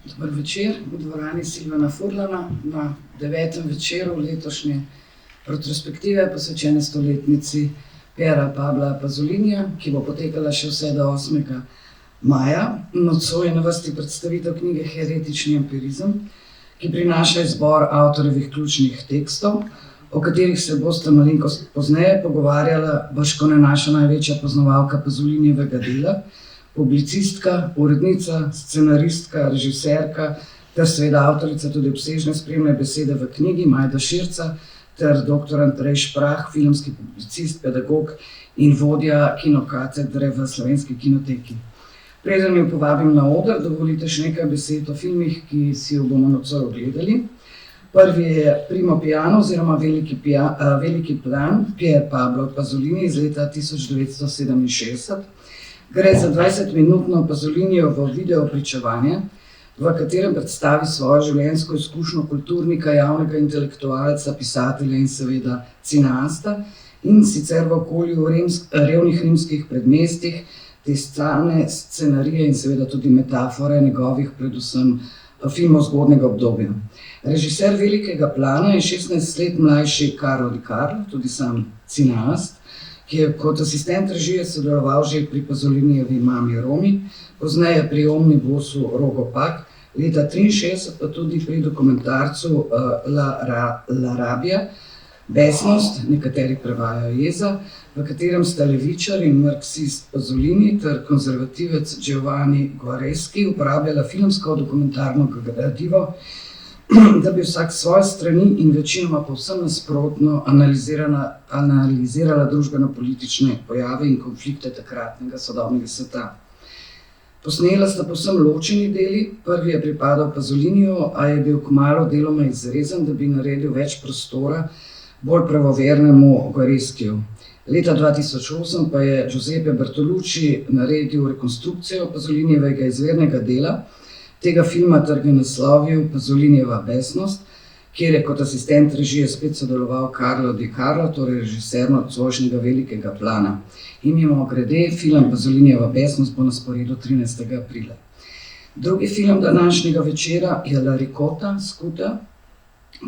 Dober večer v dvorani Silvana Furlana na 9. večeru letošnje retrospektive posvečene stoletnici Piera Pabla Pazolinija, ki bo potekala še vse do 8. maja. Nocoj je na vrsti predstavitev knjige Heretični empirizem, ki prinaša izbor avtorjevih ključnih tekstov, o katerih se bosta malenkost pozneje pogovarjala bržkone naša največja poznavalka Pazolinijevega dela, publicistka, urednica, scenaristka, režiserka ter seveda avtorica tudi obsežne spremne besede v knjigi Majda Širca ter dr. Andrej Šprah, filmski publicist, pedagog in vodja kinokatedre v Slovenski kinoteki. Preden jo povabim na oder, dovolite še nekaj besed o filmih, ki si jo bomo nocoj ogledali. Prvi je Primo piano oziroma Veliki plan Pier Pablo Pasolini iz leta 1967. Gre za 20-minutno Pasolinijevo video pričevanje, v katerem predstavi svojo življenjsko izkušnjo kulturnika, javnega intelektualca, pisatelja in seveda cineasta, in sicer v okolju revnih rimskih predmestjih, te stalne scenarije in seveda tudi metafore njegovih predvsem filmov zgodnjega obdobja. Režiser Velikega plana je 16 let mlajši Carlo Di Carlo, tudi sam cineast, ki je kot asistent režije sodeloval že pri Pasolinijevi mami Romi, pozneje pri omnibusu Rogo Pak, leta 1963 pa tudi pri dokumentarcu La Rabia, Besnost, nekateri prevajajo Jeza, v katerem sta levičar in marksist Pasolini ter konzervativec Giovanni Guareschi uporabljala filmsko dokumentarno gradivo, da bi vsak svoje strani in večinoma povsem nasprotno analizirala družbeno-politične pojave in konflikte takratnega sodobnega sveta. Posnela sta povsem ločeni deli, prvi je pripadal Pasoliniju, a je bil kmalu deloma izrezan, da bi naredil več prostora bolj pravovernemu Guareschiju. Leta 2008 pa je Giuseppe Bertolucci naredil rekonstrukcijo Pasolinijevega izvirnega dela. Tega filma trg je naslovil Pasolinijeva Besnost, kjer je kot asistent režije spet sodeloval Carlo Di Carlo, torej režiser nocojšnjega Velikega plana. In mimogrede, film Pasolinijeva Besnost bo na sporedu 13. aprila. Drugi film današnjega večera je La Ricotta, Skuta.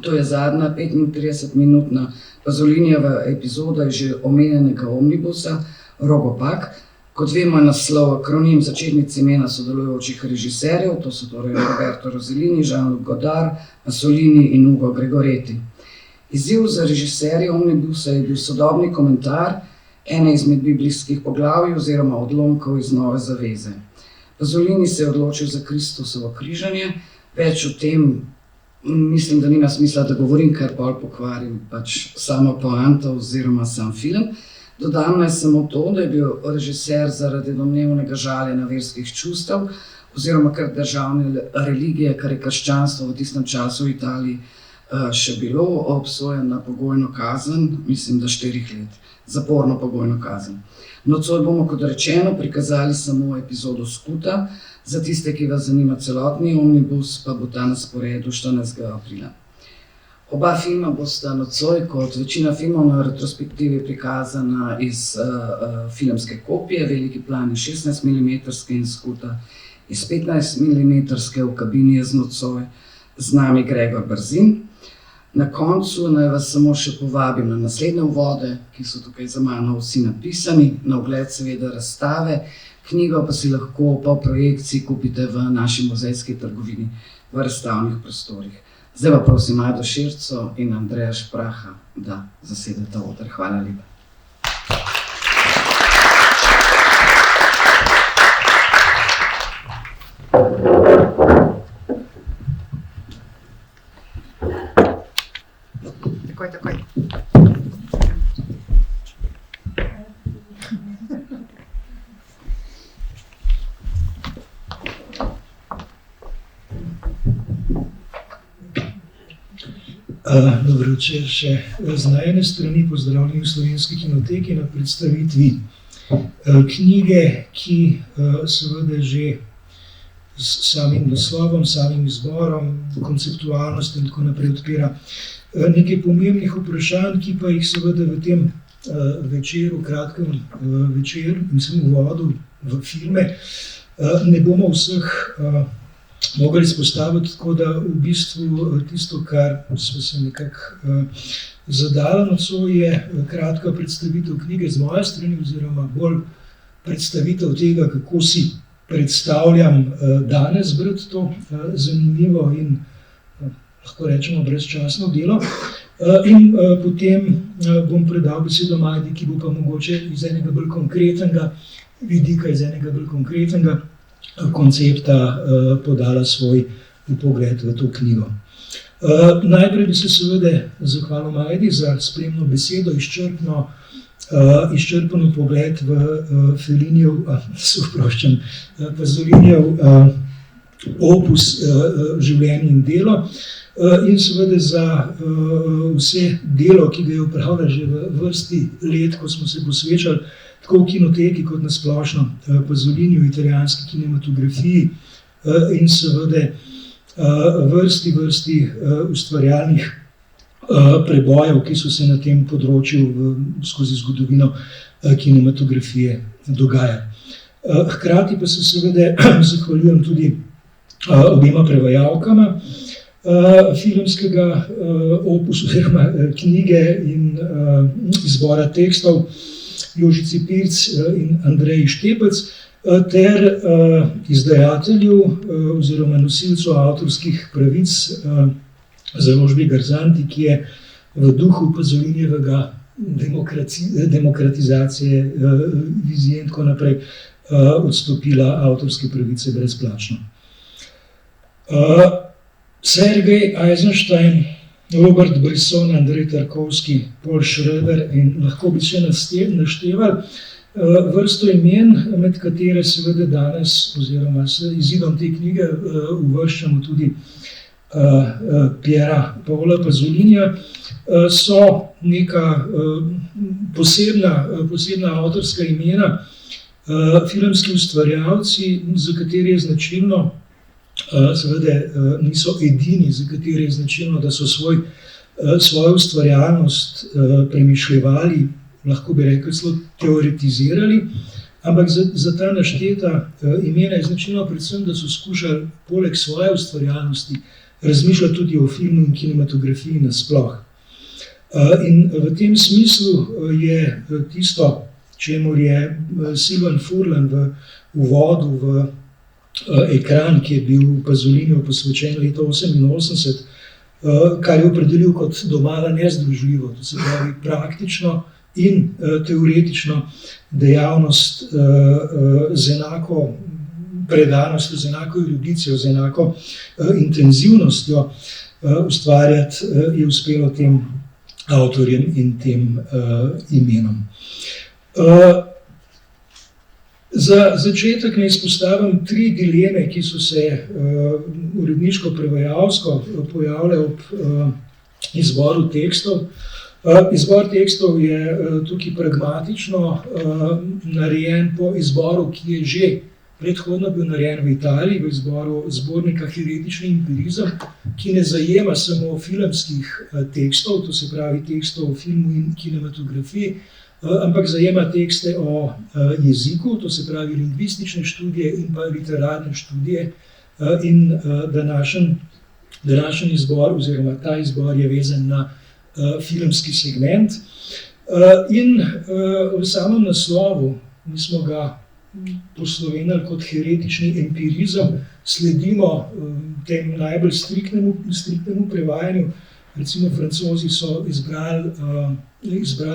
To je zadnja 35-minutna Pasolinijeva epizoda iz že omenjenega omnibusa Rogo Pak. Kot vemo, je naslov akronim začetnic imena sodelujočih režiserjev, to so torej Roberto Rossellini, Jean-Luc Godard, Pasolini in Ugo Gregoretti. Izziv za režiserje omnibusa je bil sodobni komentar ene izmed biblijskih poglavij oziroma odlomkov iz Nove zaveze. Pasolini se je odločil za Kristusovo križanje, več o tem mislim, da nima smisla, da govorim, ker bolj pokvarim pač samo poanto oziroma sam film. Dodam naj samo to, da je bil režiser zaradi domnevnega žaljenja verskih čustev oziroma kar državne religije, kar je krščanstvo v tistem času v Italiji še bilo, obsojen na pogojno kazen, mislim, da 4 let, zaporno pogojno kazen. Nocoj bomo, kot rečeno, prikazali samo epizodo Skuta, za tiste, ki vas zanima celotni omnibus, pa bo ta na sporedu 14. aprila. Oba filma bosta nocoj, kot večina filmov na retrospektivi, prikazana iz filmske kopije. Veliki plan je 16 mm in Skuta iz 15 mm, v kabini je nocoj z nami Gregor Brzin. Na koncu naj vas samo še povabim na naslednje uvode, ki so tukaj za mano vsi napisani, na ogled seveda razstave, knjigo pa si lahko po projekciji kupite v naši muzejski trgovini v razstavnih prostorih. Zdaj pa prosim Majdo Širco in Andreja Špraha, da zasedeta oder. Hvala lepa. Takoj. Dobro večer še z najene strani, pozdravljeni v Slovenski kinoteki na predstavitvi knjige, ki seveda že s samim naslovom, samim izborom, konceptualnost in tako naprej odpira nekaj pomembnih vprašanj, ki pa jih seveda v tem večeru, kratkem večeru in sem uvodu v filme, ne bomo vseh mogli izpostaviti, tako da v bistvu tisto, kar smo se nekako zadali nocoj, je kratka predstavitev knjige z moje strani, oziroma bolj predstavitev tega, kako si predstavljam danes brati to zanimivo in lahko rečemo brezčasno delo. In potem bom predal besedo Majdi, ki bo pa mogoče iz enega bolj konkretnega vidika, iz enega bolj konkretnega koncepta podala svoj pogled v to knjigo. Najprej bi se seveda zahvalil Majdi za spremno besedo, izčrpen pogled v Fellinijev, Pasolinijev opus življenje in delo in seveda za vse delo, ki ga je opravljal že v vrsti let, ko smo se posvečali tako v kinoteki kot na splošno Pasoliniju, italijanski kinematografiji in seveda vrsti ustvarjalnih prebojev, ki so se na tem področju skozi zgodovino kinematografije dogajali. Hkrati pa se seveda zahvaljujem tudi obema prevajalkama filmskega opusa oziroma knjige in izbora tekstov, Jožici Pirc in Andreji Štepec, ter izdajatelju oziroma nosilcu avtorskih pravic založbi Garzanti, ki je v duhu Pasolinijevega demokratizacije vizije in tako naprej odstopila avtorske pravice brezplačno. Sergej Eisenstein, Robert Bresson, Andrej Tarkovski, Paul Schroeder in lahko bi še naštevali vrsto imen, med katere seveda danes oziroma s izidom te knjige uvrščamo tudi Piera Pavla Pasolinija, so neka posebna avtorska imena, filmski ustvarjalci, za katere je značilno, seveda niso edini, za katere je značilno, da so svojo ustvarjalnost premišljevali, lahko bi rekli celo teoretizirali, ampak za ta našteta imena je značilno predvsem, da so skušali poleg svoje ustvarjalnosti razmišljati tudi o filmu in kinematografiji nasploh. In v tem smislu je tisto, čemur je Silvan Furlan v uvodu v ekran, ki je bil Pasoliniju posvečen leta 1988, kar je opredelil kot domala nezdružljivo, to se pravi praktično in teoretično dejavnost z enako predanostjo, z enako erudicijo, z enako intenzivnostjo ustvarjati je uspelo tem avtorjem in tem imenom. Za začetek naj izpostavim 3 dileme, ki so se uredniško-prevajalsko pojavile ob izboru tekstov. Izbor tekstov je tukaj pragmatično narejen po izboru, ki je že predhodno bil narejen v Italiji, v izboru zbornika Heretični empirizem, ki ne zajema samo filmskih tekstov, to se pravi tekstov o filmu in kinematografiji, ampak zajema tekste o jeziku, to se pravi lingvistične študije in pa literarne študije. In današnji izbor oziroma ta izbor je vezan na filmski segment. In v samem naslovu, mi smo ga poslovenili kot heretični empirizem, sledimo tem najbolj striktnemu prevajanju. Recimo Francozi so izbrali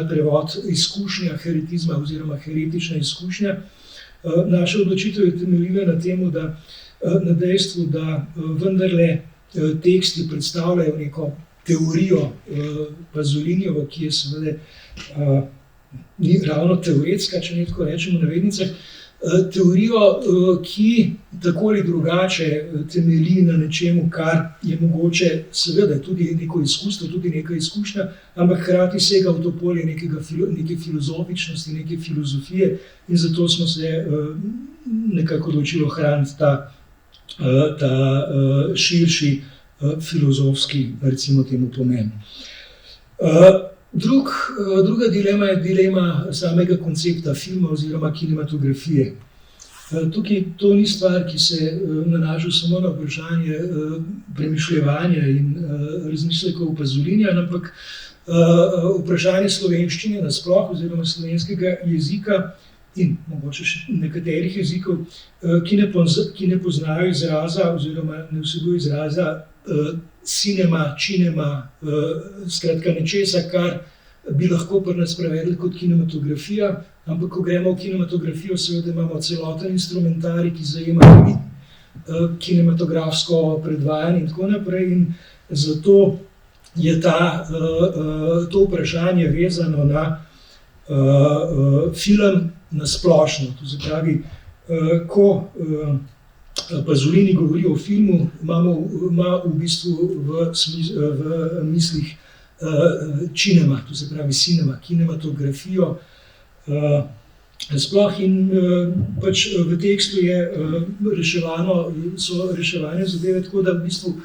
prevod izkušnja heretizma oziroma heretična izkušnja. Naša odločitev je temeljila na temu, na dejstvu, da vendarle teksti predstavljajo neko teorijo Pasolinijevo, ki je seveda ni ravno teoretska, če ne tako rečemo v navednicah, teorijo, ki tako ali drugače temelji na nečemu, kar je mogoče seveda tudi neko izkustvo, tudi neka izkušnja, ampak hkrati sega v to polje neke filozofičnosti, neke filozofije in zato smo se nekako odločili ohraniti ta širši filozofski, recimo temu, pomen. Druga dilema je dilema samega koncepta filma oziroma kinematografije. Tukaj to ni stvar, ki se nanaša samo na vprašanje premišljevanja in razmislekov Pazolinija, ampak vprašanje slovenščine nasploh oziroma slovenskega jezika in mogoče še nekaterih jezikov, ki ne poznajo izraza oziroma ne vsebujejo izraza cinema, činema, skratka nečesa, kar bi lahko pri nas prevedli kot kinematografija, ampak ko gremo v kinematografijo, seveda imamo celoten instrumentarij, ki zajema tudi kinematografsko predvajanje in tako naprej, in zato je to vprašanje vezano na film na splošno. To se pravi, ko Pasolini govori o filmu, ima v bistvu v mislih cinema, to se pravi cinema, kinematografijo. Sploh in pač v tekstu so reševane zadeve tako, da v bistvu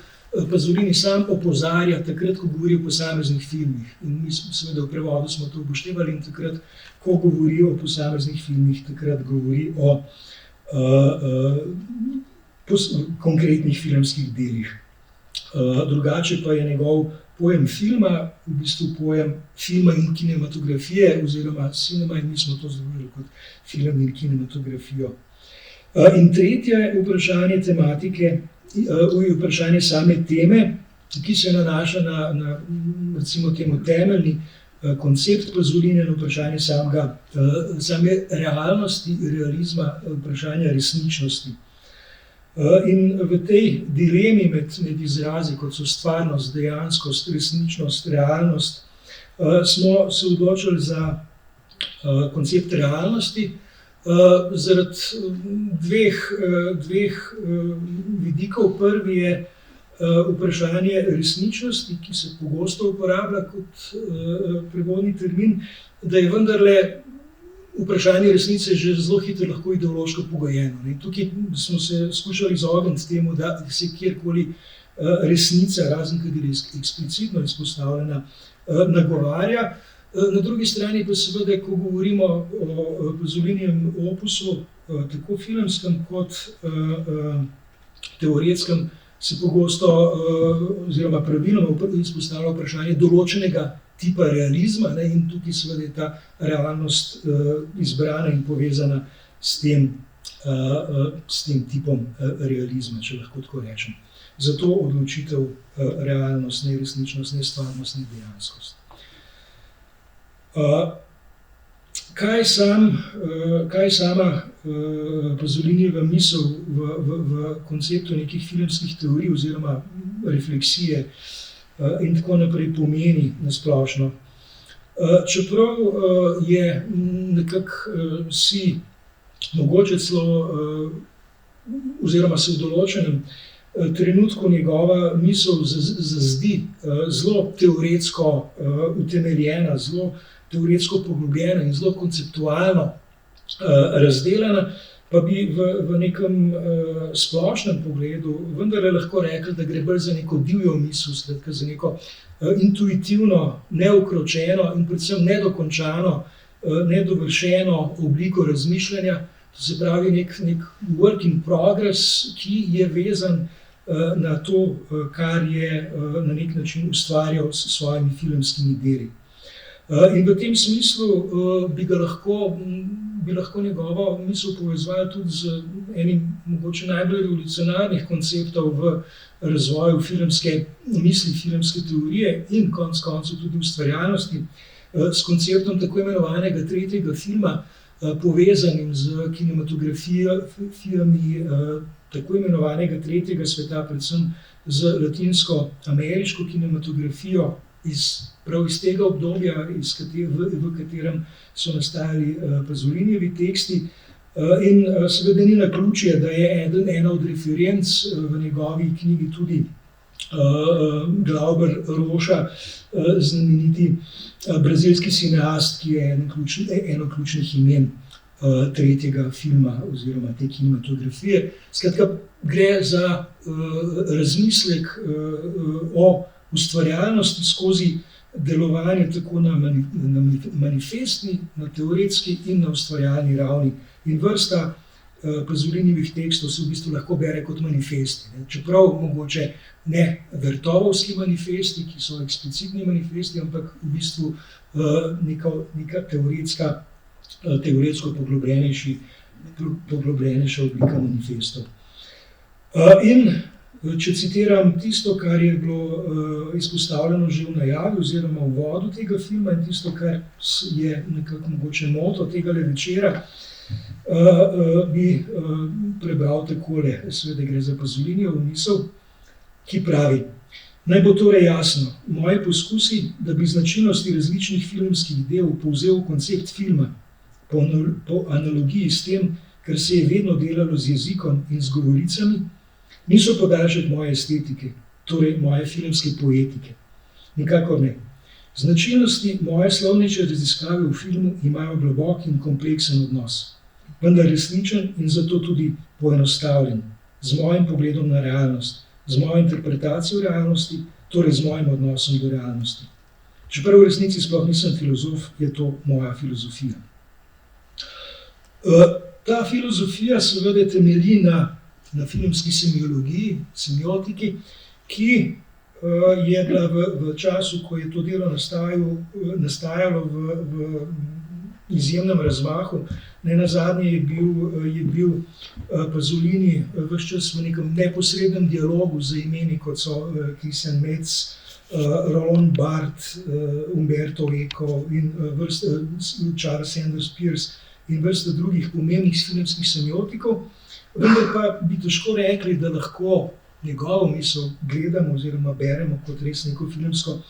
Pasolini sam opozarja takrat, ko govori o posameznih filmih. In mi seveda v prevodu smo to upoštevali in takrat, ko govori o posameznih filmih, takrat govori o konkretnih filmskih delih. Drugače pa je njegov pojem filma, v bistvu pojem filma in kinematografije, oziroma cinema, in mi smo to združili kot film in kinematografijo. In tretje vprašanje tematike, vprašanje same teme, ki se nanaša na recimo temu temeljni koncept Pasolina in vprašanje same realnosti, realizma, vprašanja resničnosti. In v tej dilemi med izrazi, kot so stvarnost, dejanskost, resničnost, realnost, smo se odločili za koncept realnosti zaradi dveh vidikov. Prvi je vprašanje resničnosti, ki se pogosto uporablja kot prevodni termin, da je vendarle vprašanje resnice že zelo hitro lahko ideološko pogojeno. Tukaj smo se skušali izogniti temu, da se kjerkoli resnica, razen kadar je eksplicitno izpostavljena, nagovarja. Na drugi strani pa seveda, ko govorimo o Pasolinijem opusu, tako filmskem kot teoretskem, se pogosto oziroma praviloma izpostavlja vprašanje določenega tipa realizma, in tukaj seveda je ta realnost izbrana in povezana s tem tipom realizma, če lahko tako rečem. Zato odločitev realnost, ne resničnost, ne stvarnost, ne dejanskost. Kaj sama Pasolinijeva misel v konceptu nekih filmskih teorij oziroma refleksije in tako naprej pomeni na splošno. Čeprav je nekako si mogoče celo oziroma se v določenem trenutku njegova misel zazdi zelo teoretsko utemeljena, zelo teoretsko poglobljena in zelo konceptualno razdeljena, pa bi v nekem splošnem pogledu vendarle lahko rekli, da gre bolj za neko divjo misel, skratka za neko intuitivno, neukročeno in predvsem nedokončano, nedovršeno obliko razmišljanja. To se pravi nek work in progress, ki je vezan na to, kar je na nek način ustvarjal s svojimi filmskimi deli. In v tem smislu bi lahko njegovo misel povezovali tudi z enim mogoče najbolj revolucionarnih konceptov v razvoju filmske misli, filmske teorije in konec koncev tudi ustvarjalnosti, s konceptom tako imenovanega tretjega filma, povezanim z kinematografijami tako imenovanega tretjega sveta, predvsem z latinsko-ameriško kinematografijo, prav iz tega obdobja, v katerem so nastajali Pasolinijevi teksti. In seveda ni naključje, da je ena od referenc v njegovi knjigi tudi Glauber Rocha, znameniti brazilski cineast, ki je eno ključnih imen tretjega filma oziroma te kinematografije. Skratka, gre za razmislek o ustvarjalnosti skozi delovanje tako na manifestni, na teoretski in na ustvarjalni ravni. In vrsta Pazolinjevih tekstov se v bistvu lahko bere kot manifesti. Čeprav mogoče ne Vertovovski manifesti, ki so eksplicitni manifesti, ampak v bistvu neka teoretsko poglobljenejša oblika manifestov. In če citiram tisto, kar je bilo izpostavljeno že v najavi oziroma v uvodu tega filma in tisto, kar je nekako mogoče moto tega večera, bi prebral takole, seveda gre za Pazolinjevo misel, ki pravi: naj bo torej jasno, moji poskusi, da bi značilnosti različnih filmskih del povzel koncept filma po analogiji s tem, kar se je vedno delalo z jezikom in z govoricami, niso podaljšek moje estetike, torej moje filmske poetike. Nikakor ne. Značilnosti moje slovneče raziskave v filmu imajo globok in kompleksen odnos, vendar resničen in zato tudi poenostavljen, z mojim pogledom na realnost, z mojo interpretacijo realnosti, torej z mojim odnosom do realnosti. Čeprav v resnici sploh nisem filozof, je to moja filozofija. Ta filozofija seveda temelji na filmski semiologiji, semiotiki, ki je bila v času, ko je to delo nastajalo v izjemnem razmahu. Nenazadnje je bil Pasolini ves čas v nekem neposrednem dialogu z imeni, kot so Christian Metz, Roland Barthes, Umberto Eco in Charles Sanders Peirce in vrsta drugih pomembnih filmskih semiotikov, vendar pa bi težko rekli, da lahko njegovo misel gledamo oziroma beremo kot res neko filmsko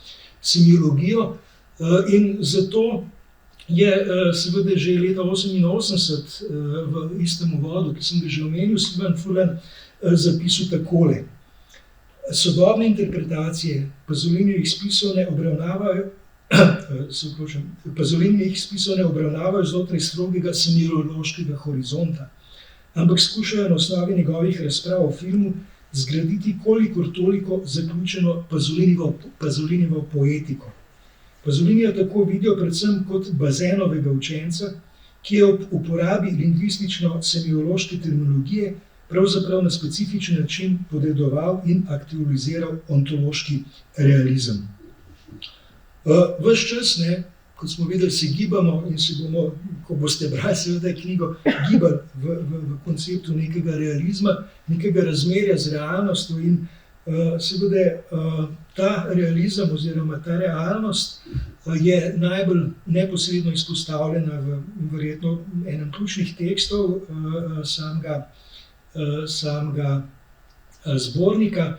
semiologijo, in zato je seveda že leta 1988 v istem uvodu, ki sem ga že omenil, Silvan Furlan zapisal takole: sodobne interpretacije Pazolinjevih spisov ne obravnavajo znotraj strogega semiološkega horizonta, ampak skušajo na osnovi njegovih razprav o filmu zgraditi kolikor toliko zaključeno Pazolinjevo poetiko. Pazolinija tako vidijo predvsem kot bazenovega učenca, ki je ob uporabi lingvistično-semiološke terminologije pravzaprav na specifičen način podedoval in aktualiziral ontološki realizem. Ves čas, kot smo videli, se gibamo in se bomo, ko boste brali seveda knjigo, gibali v konceptu nekega realizma, nekega razmerja z realnostjo in seveda ta realizem oziroma ta realnost je najbolj neposredno izpostavljena v verjetno enem ključnih tekstov samega zbornika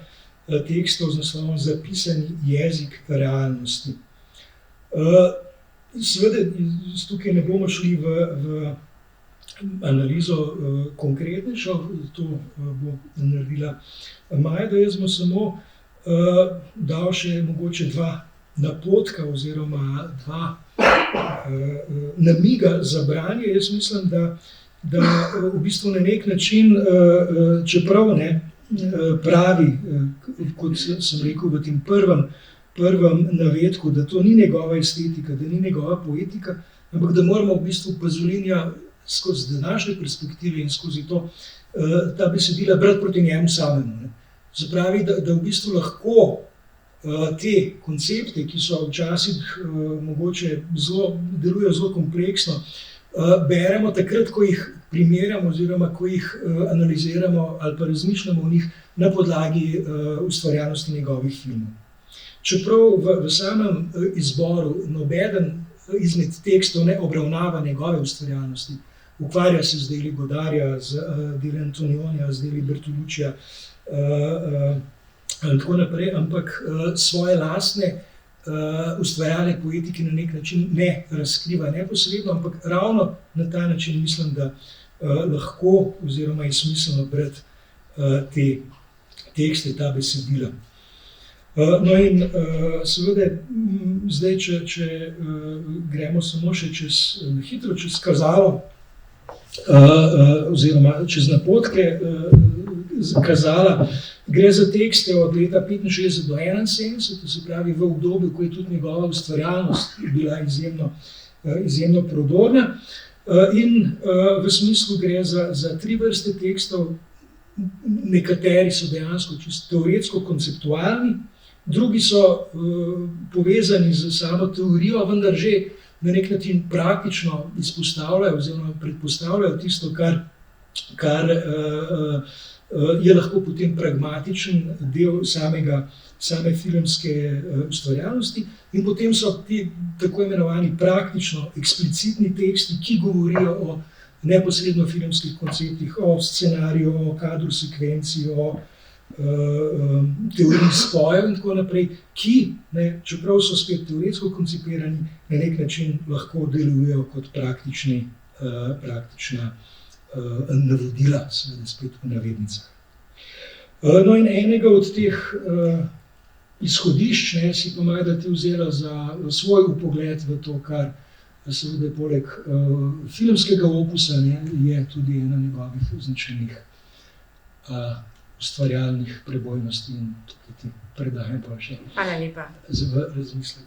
tekstov z naslovom Zapisani jezik realnosti. Seveda tukaj ne bomo šli v analizo konkretnejšo, to bo naredila Majda, jaz bom samo dal še mogoče dva napotka oziroma dva namiga za branje. Jaz mislim, da v bistvu na nek način, čeprav pravi, kot sem rekel v tem prvem navedku, da to ni njegova estetika, da ni njegova poetika, ampak da moramo v bistvu Pazolinija skozi današnje perspektive in skozi to ta besedila brati proti njemu samemu. Zapravi, da v bistvu lahko te koncepte, ki so včasih mogoče delujejo zelo kompleksno, beremo takrat, ko jih primerjamo oziroma ko jih analiziramo ali pa razmišljamo o njih na podlagi ustvarjalnosti njegovih filmov. Čeprav v samem izboru nobeden izmed tekstov ne obravnava njegove ustvarjalnosti, ukvarja se z deli Godarja, z deli Antonionija, z deli Bertoluccija in tako naprej, ampak svoje lastne ustvarjalne poetike na nek način ne razkriva neposredno, ampak ravno na ta način mislim, da lahko oziroma je smiselno brati te tekste, ta besedila. No in seveda zdaj, če gremo samo še hitro čez kazalo oziroma čez napotke kazala, gre za tekste od leta 65 do 71, to se pravi v obdobju, ko je tudi njegova ustvarjalnost bila izjemno prodorna. In v smislu gre za 3 vrste tekstov, nekateri so dejansko čisto teoretsko-konceptualni, drugi so povezani z samo teorijo, vendar že na nek način praktično izpostavljajo oziroma predpostavljajo tisto, kar je lahko potem pragmatičen del same filmske ustvarjalnosti. In potem so ti tako imenovani praktično eksplicitni teksti, ki govorijo o neposredno filmskih konceptih, o scenariju, o kadru sekvenci, o teoriji spojev in tako naprej, ki, čeprav so spet teoretsko koncipirani, na nek način lahko delujejo kot praktična navodila, seveda spet v navednicah. No in enega od teh izhodišč si pa Majda ti vzela za svoj vpogled v to, kar seveda poleg filmskega opusa je tudi ena njegovih značilnih ustvarjalnih prebojnosti in tukaj ti predajam pa še v razmislek.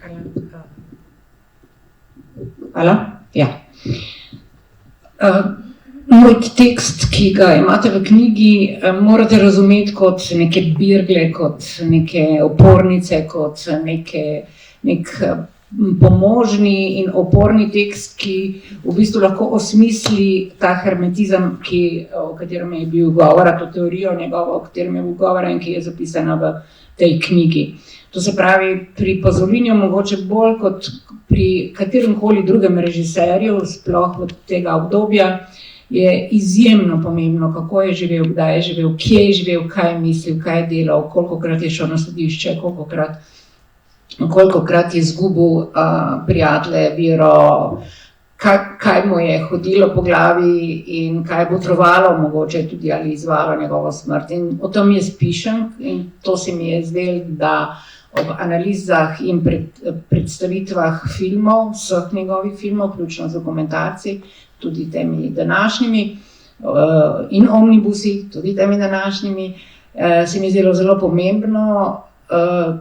Hvala. Ja. Moj tekst, ki ga imate v knjigi, morate razumeti kot neke birgle, kot neke opornice, kot nek pomožni in oporni tekst, ki v bistvu lahko osmisli ta hermetizem, o katerem je bil govora, to teorijo njegovo, o katerem je bil govora in ki je zapisana v tej knjigi. To se pravi, pri Pazoliniju mogoče bolj kot pri kateremkoli drugem režiserju, sploh od tega obdobja, je izjemno pomembno, kako je živel, kdaj je živel, kje je živel, kaj je mislil, kaj je delal, kolikokrat je šel na sodišče, kolikokrat je izgubil prijatelje, vero, kaj mu je hodilo po glavi in kaj bo trovalo, mogoče tudi ali izvalo njegovo smrt. In o tem jaz pišem in to se mi je zdelo, da ob analizah in predstavitvah filmov, vseh njegovih filmov, vključno z dokumentacij, tudi temi današnjimi in omnibusi, tudi temi današnjimi, se mi je zdelo zelo pomembno,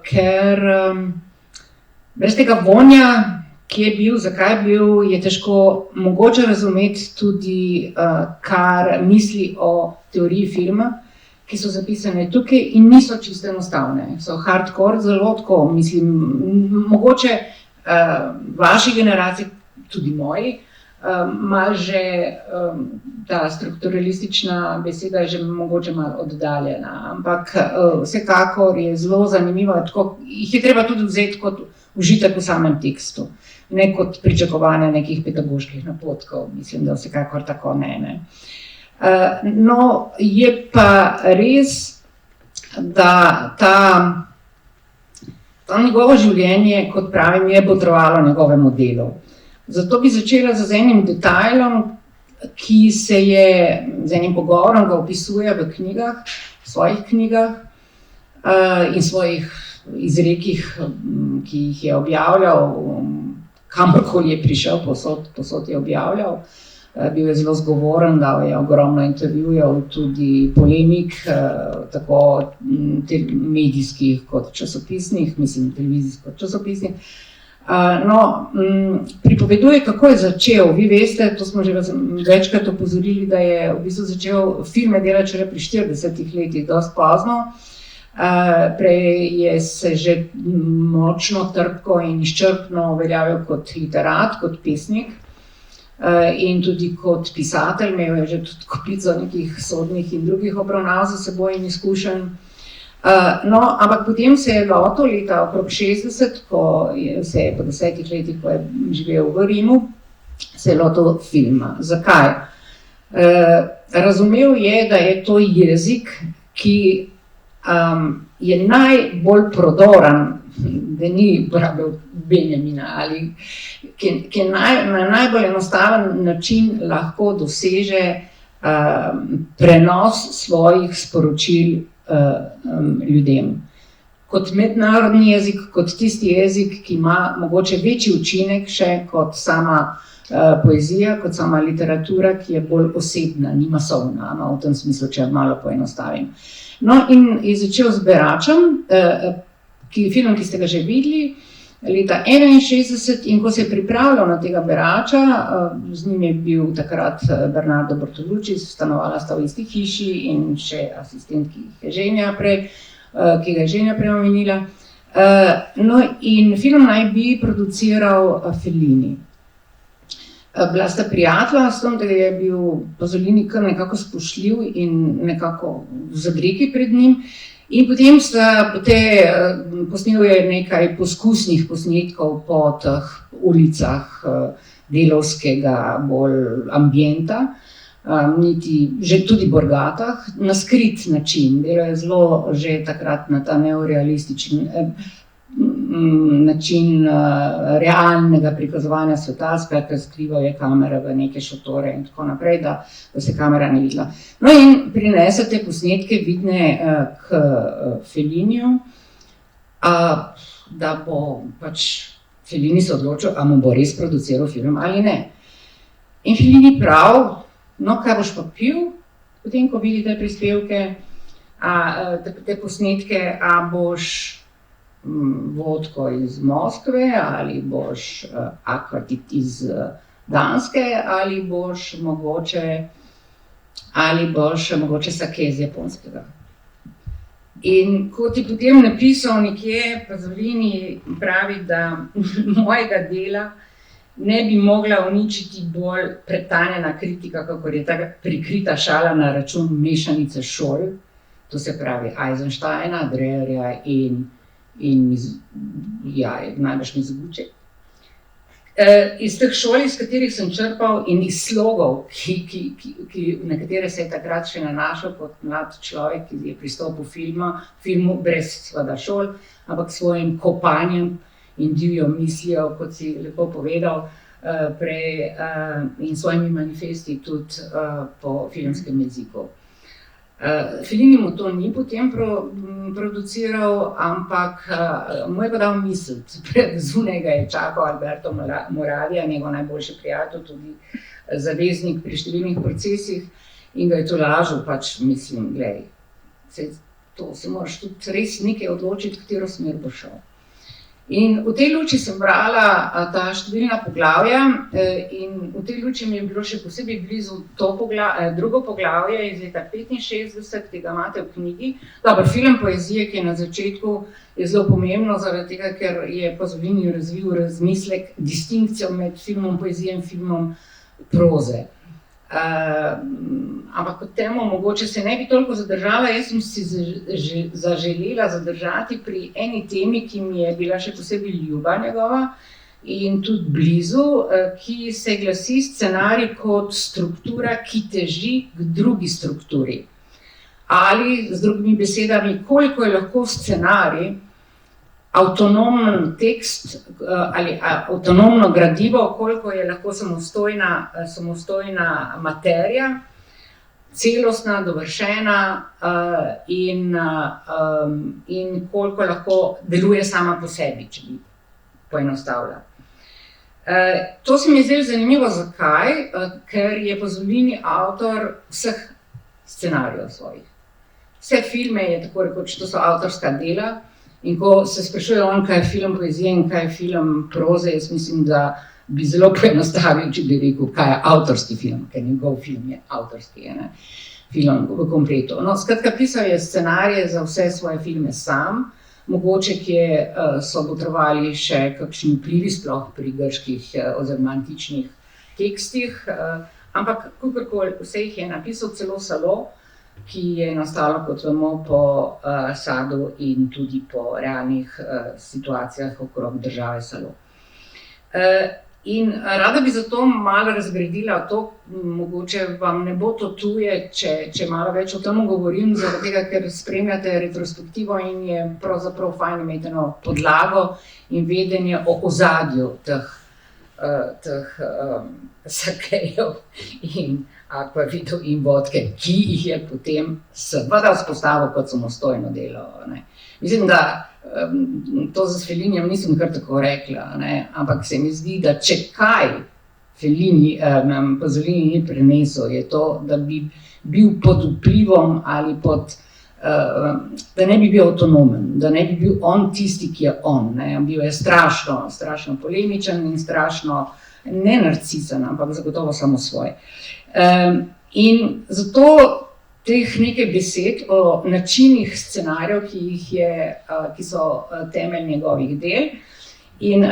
ker brez tega vonja, ki je bil, zakaj je bil, je težko mogoče razumeti tudi, kar misli o teoriji filma, ki so zapisane tukaj in niso čisto enostavne. So hardcore, zelo tako, mislim, mogoče vaši generaciji, tudi moji, malo že ta strukturalistična beseda je že mogoče malo oddaljena, ampak vsekakor je zelo zanimivo, tako jih je treba tudi vzeti kot užitek v samem tekstu, ne kot pričakovanje nekih pedagoških napotkov, mislim, da vsekakor tako ne. No, je pa res, da to njegovo življenje, kot pravim, je botrovalo njegovemu delu. Zato bi začela z enim detajlom, ki se je z enim pogovorom ga opisuje v knjigah, v svojih knjigah in svojih izrekih, ki jih je objavljal, kamorkoli je prišel, posod je objavljal. Bil je zelo zgovoren, dal je ogromno intervjujev, tudi polemik, tako medijskih kot časopisnih, mislim televizijskih kot časopisnih. No, pripoveduje, kako je začel. Vi veste, to smo že večkrat opozorili, da je v bistvu začel filme delati šele pri 40 letih, dosti pozno. Prej je se že močno trpko in izčrpno uveljavil kot literat, kot pesnik in tudi kot pisatelj, imel je že tudi kopico nekih sodnih in drugih obravnav za seboj in izkušenj. No, ampak potem se je lotil leta okrog 60, ko se je po 10 letih, ko je živel v Rimu, se je lotil filma. Zakaj? Razumel je, da je to jezik, ki je najbolj prodoren, da ni uporabil Benjamina, ali ki na najbolj enostaven način lahko doseže prenos svojih sporočil ljudem. Kot mednarodni jezik, kot tisti jezik, ki ima mogoče večji učinek še kot sama poezija, kot sama literatura, ki je bolj osebna, ni masovna, v tem smislu, če malo poenostavim. No, in je začel z Beračem, film, ki ste ga že videli, leta 1961 in ko se je pripravljal na tega berača, z njim je bil takrat Bernardo Bertolucci, stanovala sta v isti hiši in še asistent, ki ga je Ženja prej omenila. No in film naj bi produciral Fellini. Bila sta prijatelja s tem, da je bil Pasolini kar nekako spoštljiv in nekako v zadregi pred njim. In potem posnel je nekaj poskusnih posnetkov po teh ulicah delavskega bolj ambienta, že tudi Borgatah, na skrit način. Delo je zelo že takrat na ta neorealističen način realnega prikazovanja sveta, skratka skrival je kamera v neke šotore in tako naprej, da se kamera ne videla. No in prinese te posnetke vidne k Felliniju, da bo pač Fellini se odločil, a mu bo res produciral film ali ne. In Fellini prav, no kaj boš pa pil, potem ko vidi te prispevke, te posnetke, a boš vodko iz Moskve, ali boš akvatit iz Danske, ali boš mogoče sake iz Japonskega. In kot je potem napisal nekje, Pasolini pravi, da mojega dela ne bi mogla uničiti bolj pretanjena kritika, kakor je ta prikrita šala na račun mešanice šol, to se pravi Eisensteina, Dreyerja in najbrž Mizoguchi. Iz teh šol, iz katerih sem črpal, in iz slogov, na katere se je takrat še nanašal kot mlad človek, ki je pristopil filmu brez seveda šol, ampak svojim kopanjem in divjo mislijo, kot si lepo povedal prej, in svojimi manifesti tudi po filmskem jeziku. Fellini mu to ni potem produciral, ampak mu je pa dal misliti. Zunaj ga je čakal Alberto Moravia, njegov najboljši prijatelj, tudi zaveznik pri številnih procesih, in ga je tolažil, pač mislim, glej, to se moraš tudi res nekaj odločiti, katero smer bo šel. In v tej luči sem brala ta številna poglavja in v tej luči mi je bilo še posebej blizu drugo poglavje iz leta 65, ki ga imate v knjigi. Dobar, film poezije, ki je na začetku, je zelo pomembno, zaradi tega, ker je Pasolini razvil razmislek, distinkcijo med filmom poezije in filmom proze. Ampak kot temu mogoče se ne bi toliko zadržala, jaz sem si zaželela zadržati pri eni temi, ki mi je bila še posebej ljuba njegova in tudi blizu, ki se glasi scenarij kot struktura, ki teži k drugi strukturi. Ali, z drugimi besedami, koliko je lahko scenarij avtonomen tekst ali avtonomno gradivo, koliko je lahko samostojna materija, celostna, dovršena in koliko lahko deluje sama po sebi, če bi poenostavila. To se mi je zdelo zanimivo, zakaj? Ker je Pasolini avtor vseh scenarijev svojih. Vse filme je tako rekoč, to so avtorska dela. In ko se sprašuje on, kaj je film poezije in kaj je film proze, jaz mislim, da bi zelo poenostavil, če bi rekel, kaj je avtorski film, ker njegov film je avtorski, film v kompletu. No, skratka, pisal je scenarije za vse svoje filme sam, mogoče, kje so potrebovali še kakšni vplivi, sploh pri grških oziroma antičnih tekstih, ampak kakorkoli, vse jih je napisal, celo Salo, ki je nastalo, kot vemo, po Sadu in tudi po realnih situacijah okrog države Salo. In rada bi zato malo razgradila to, mogoče vam ne bo to tuje, če malo več o tem govorim, zaradi tega, ker spremljate retrospektivo in je pravzaprav fajn imeti eno podlago in vedenje o ozadju teh sakejev in akvavitov in vodke, ki jih je potem seveda vzpostavil kot samostojno delo. Mislim, da to za Fellinijem nisem kar tako rekla, ampak se mi zdi, da če kaj Pasolini ni prenesel, je to, da bi bil pod vplivom ali pod da ne bi bil avtonomen, da ne bi bil on tisti, ki je on. Ne. Bil je strašno polemičen in strašno ne narcisen, ampak zagotovo samo svoj. In zato teh nekaj besed o načinih scenarijev, ki so temelj njegovih del. In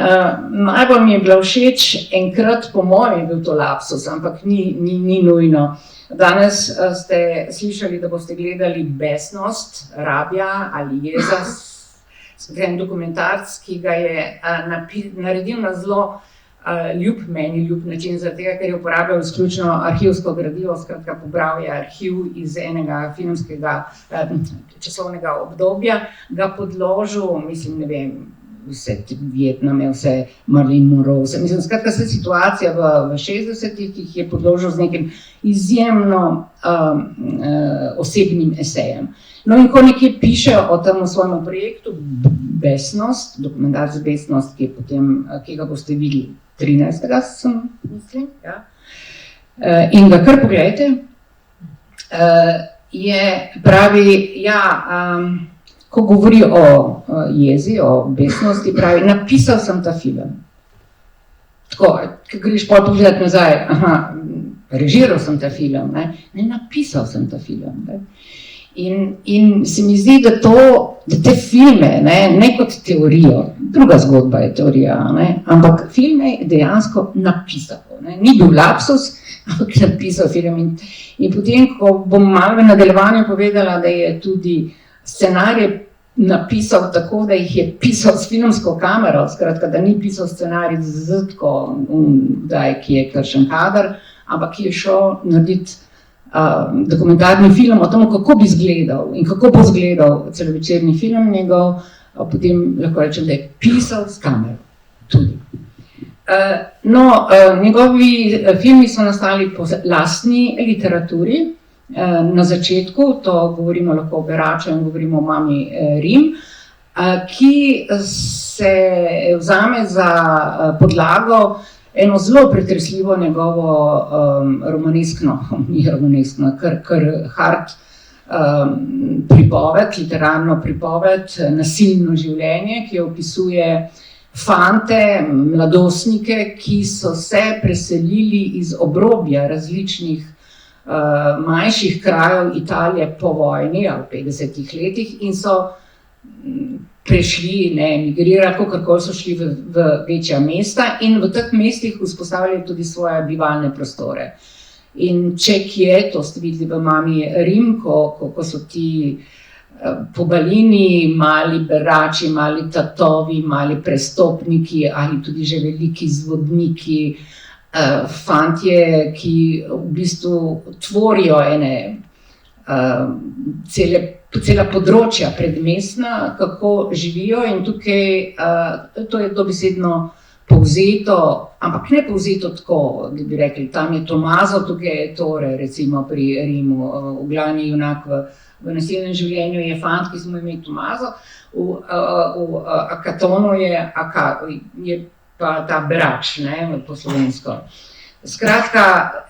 najbolj mi je bila všeč, enkrat po mojem je bil to lapsus, ampak ni nujno. Danes ste slišali, da boste gledali Besnost Rabija ali Jeza, en dokumentarc, ki ga je naredil na zelo meni ljub način, zaradi tega, ker je uporabljal izključno arhivsko gradivo, skratka pobral je arhiv iz enega filmskega časovnega obdobja, ga podložil, mislim, ne vem, vse Vietname, vse Marilyn Monroe, mislim, skratka vse situacija v 60-ih, ki jih je podložil z nekim izjemno osebnim esejem. No in ko nekje piše o tem svojem projektu Besnost, dokumentarc Besnost, ki ga boste videli 13. sem, mislim, ja. In ga kar pogledajte, pravi, ko govori o jezi, o besnosti, pravi, napisal sem ta film. Tako, ko greš pogledati nazaj, režiral sem ta film, ne, napisal sem ta film. Ne. In se mi zdi, da te filme, ne kot teorijo, druga zgodba je teorija, ne, ampak filme je dejansko napisal. Ne. Ni bil lapsus, ampak napisal film. In potem, ko bom malo v nadaljevanju povedala, da je tudi scenarij napisal tako, da jih je pisal s filmsko kamero, skratka, da ni pisal scenarij tako, ki je kakšen kader, ampak ki je šel narediti dokumentarni film o tem, kako bi izgledal in kako bo izgledal celovečerni film njegov, potem lahko rečem, da je pisal s kamero tudi. Njegovi filmi so nastali po lastni literaturi. Na začetku, to govorimo lahko o Beraču in govorimo o Mami Rim, ki se vzame za podlago eno zelo pretresljivo njegovo kar hard pripoved, literarno pripoved, nasilno življenje, ki opisuje fante, mladostnike, ki so se preselili iz obrobja različnih manjših krajev Italije po vojni ali v 50-ih letih in so prešli, emigrirali, kakorkoli so šli v večja mesta in v teh mestih vzpostavili tudi svoje bivalne prostore. In če kje, to ste videli v Mami Rim, ko so ti pobalini, mali berači, mali tatovi, mali prestopniki ali tudi že veliki zvodniki, fantje, ki v bistvu tvorijo cela področja predmestna, kako živijo in tukaj to je dobesedno povzeto, ampak ne povzeto tako, da bi rekli, tam je Tomaso, tukaj je Tore, recimo pri Rimu, glavni junak v nasilnem življenju je fant, ki smo imeli Tomaso, v Akatonu je pa ta Berač, po slovensko. Skratka,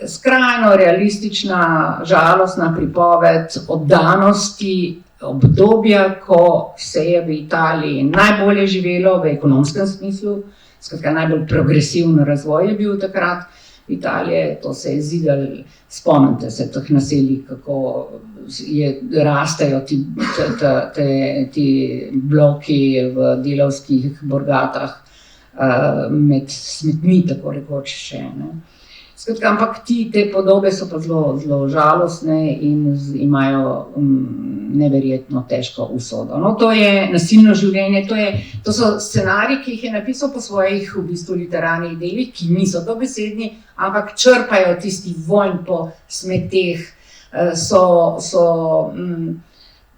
skrajno realistična, žalostna pripoved oddanosti obdobja, ko se je v Italiji najbolje živelo v ekonomskem smislu, skratka najbolj progresivno razvoj je bil takrat v Italiji, to se je zidalo, spomnite se teh naselij, kako rastejo ti bloki v delavskih Borgatah, med smetmi, tako rekoč še. Skratka, ampak te podobe so pa zelo žalostne in imajo neverjetno težko usodo. To je nasilno življenje, to so scenariji, ki jih je napisal po svojih v bistvu literarnih delih, ki niso dobesedni, ampak črpajo tisti vonj po smeteh,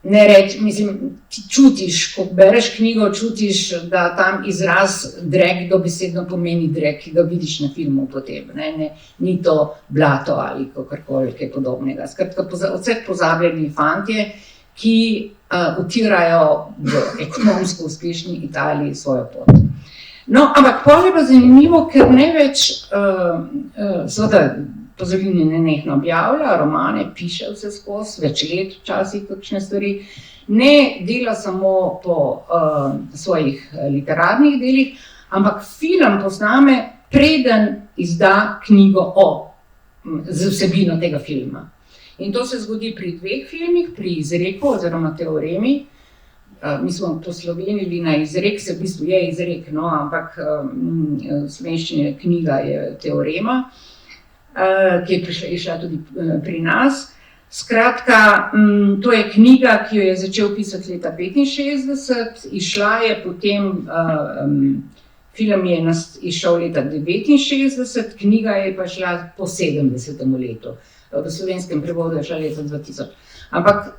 ne reči, mislim, ti čutiš, ko bereš knjigo, čutiš, da tam izraz drek dobesedno pomeni drek, ki ga vidiš na filmu potem, ni to blato ali kakorkoli kaj podobnega. Skratka, vseh pozabljeni fantje, ki utirajo v ekonomsko uspešni Italiji svojo pot. No, ampak pol je pa zanimivo, ker ne več, seveda, Pasolini nenehno objavlja, romane piše vse skozi, več let včasih kakšne stvari. Ne dela samo po svojih literarnih delih, ampak film posname, preden izda knjigo z vsebino tega filma. In to se zgodi pri 2 filmih, pri Izreku oziroma Teoremi. Mi smo poslovenili na izrek, se v bistvu je izrek, no, ampak v slovenščini knjiga je Teorema, ki je išla tudi pri nas. Skratka, to je knjiga, ki jo je začel pisati leta 1965, išla je potem, film je izšel leta 1969, knjiga je pa šla po 70. letu. V slovenskem prevodu je šla leta 2000. Ampak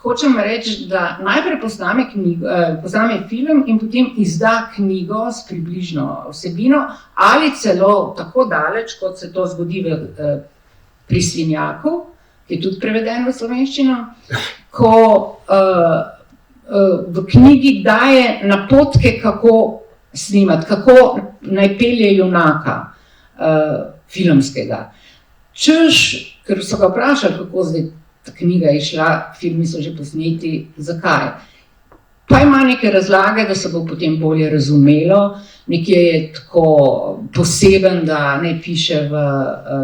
hočem reči, da najprej posname film in potem izda knjigo s približno vsebino ali celo tako daleč, kot se to zgodi pri Svinjaku, ki je tudi preveden v slovenščino, ko v knjigi daje napotke, kako snimati, kako naj pelje junaka filmskega. Ker so ga vprašali, kako zdaj ta knjiga je šla, filmi so že posneti, zakaj? Pa ima neke razlage, da se bo potem bolje razumelo, nekje je tako poseben, da ne piše v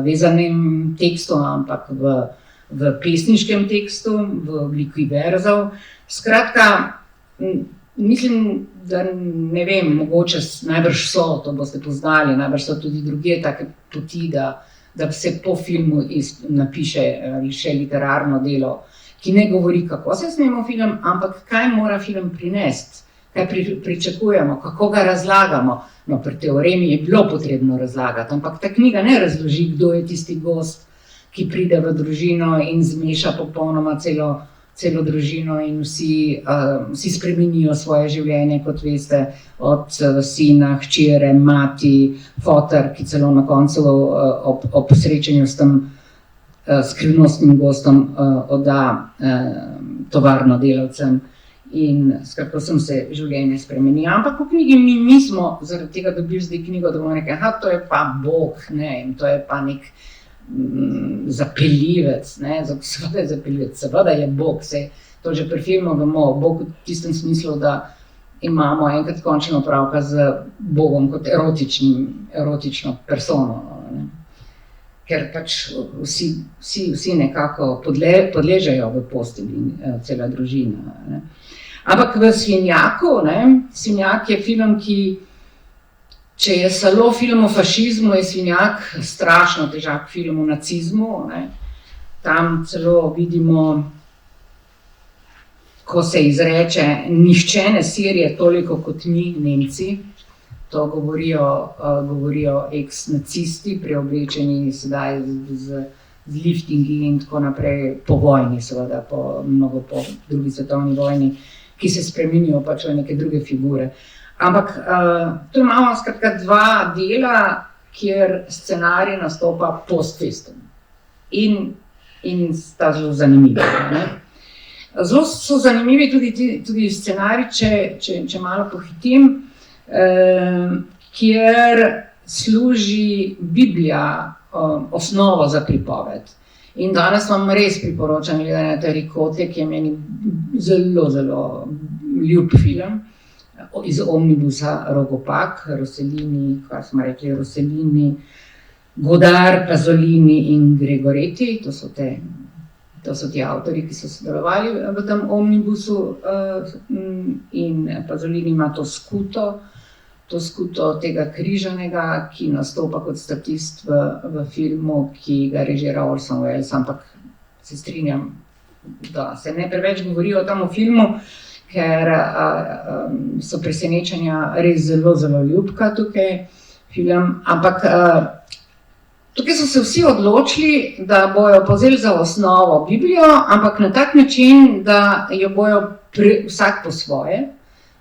vezanem tekstu, ampak v pesniškem tekstu, v obliki verzov. Skratka, mislim, da ne vem, mogoče najbrž so, to boste poznali, najbrž so tudi druge take poti, da se po filmu napiše še literarno delo, ki ne govori, kako se snema film, ampak kaj mora film prinesti, kaj pričakujemo, kako ga razlagamo. No, pri Teoremi je bilo potrebno razlagati, ampak ta knjiga ne razloži, kdo je tisti gost, ki pride v družino in zmeša popolnoma celo družino in vsi spremenijo svoje življenje, kot veste, od sina, hčere, mati, foter, ki celo na koncu ob srečanju s tem skrivnostnim gostom odda tovarno delavcem. In skratka, sem se življenje spremenila. Ampak v knjigi mi nismo zaradi tega dobili zdaj knjigo, da bomo rekli, to je pa Bog, ne, in to je pa nek zapeljivec, ne, seveda je zapeljivec, seveda je Bog, to že pri filmu vemo, Bog v tistem smislu, da imamo enkrat končno opravka z Bogom kot erotično persono, ne. Ker pač vsi nekako podležejo v postelji, cela družina, ne. Ampak v Svinjaku, Svinjak je film, ki, če je salo film o fašizmu, je Svinjak strašno težak film o nacizmu, ne. Tam celo vidimo, ko se izreče, nihče ne sirje toliko kot mi, Nemci. To govorijo ex-nacisti, preoblečeni sedaj z liftingi in tako naprej, po vojni seveda, mnogo po drugi svetovni vojni, ki se spremenijo pač v neke druge figure. Ampak tu imamo skratka 2 dela, kjer scenarij nastopa post festum. In sta zelo zanimivi. Zelo so zanimivi tudi scenarij, če malo pohitim, kjer služi Biblija osnovo za pripoved. In danes vam res priporočam gledanje Terikote, ki je meni zelo, zelo ljub film, iz omnibusa Rogopak, Rossellini, kaj smo rekli, Rossellini, Godard, Pasolini in Gregoretti, to so ti avtori, ki so sodelovali v tem omnibusu, in Pasolini ima to skuto tega križanega, ki nastopa kot statist v filmu, ki ga režira Orson Welles, ampak se strinjam, da se ne preveč govori o tem filmu, ker so presenečenja res zelo, zelo ljubka tukaj film, ampak tukaj so se vsi odločili, da bojo povzeli za osnovo Biblijo, ampak na tak način, da jo bojo vsak po svoje